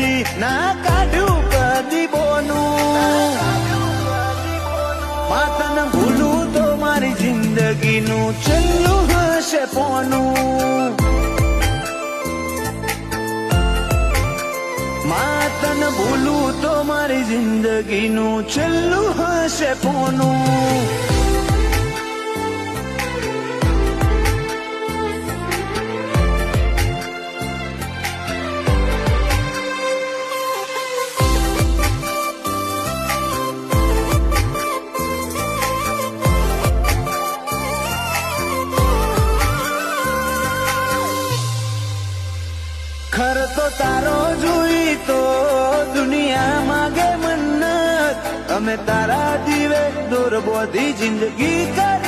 કદી ના કાઢ્યું કદી બોનું માતન ભૂલું તો મારી જિંદગીનું છેલ્લું હશે પોનું માતન ભૂલું તો મારી જિંદગીનું છેલ્લું હશે પોનું ખર તો તારો જોઈ તો દુનિયા માગે મન્નત અમે તારા દીવે દોર બોધી જિંદગી કરી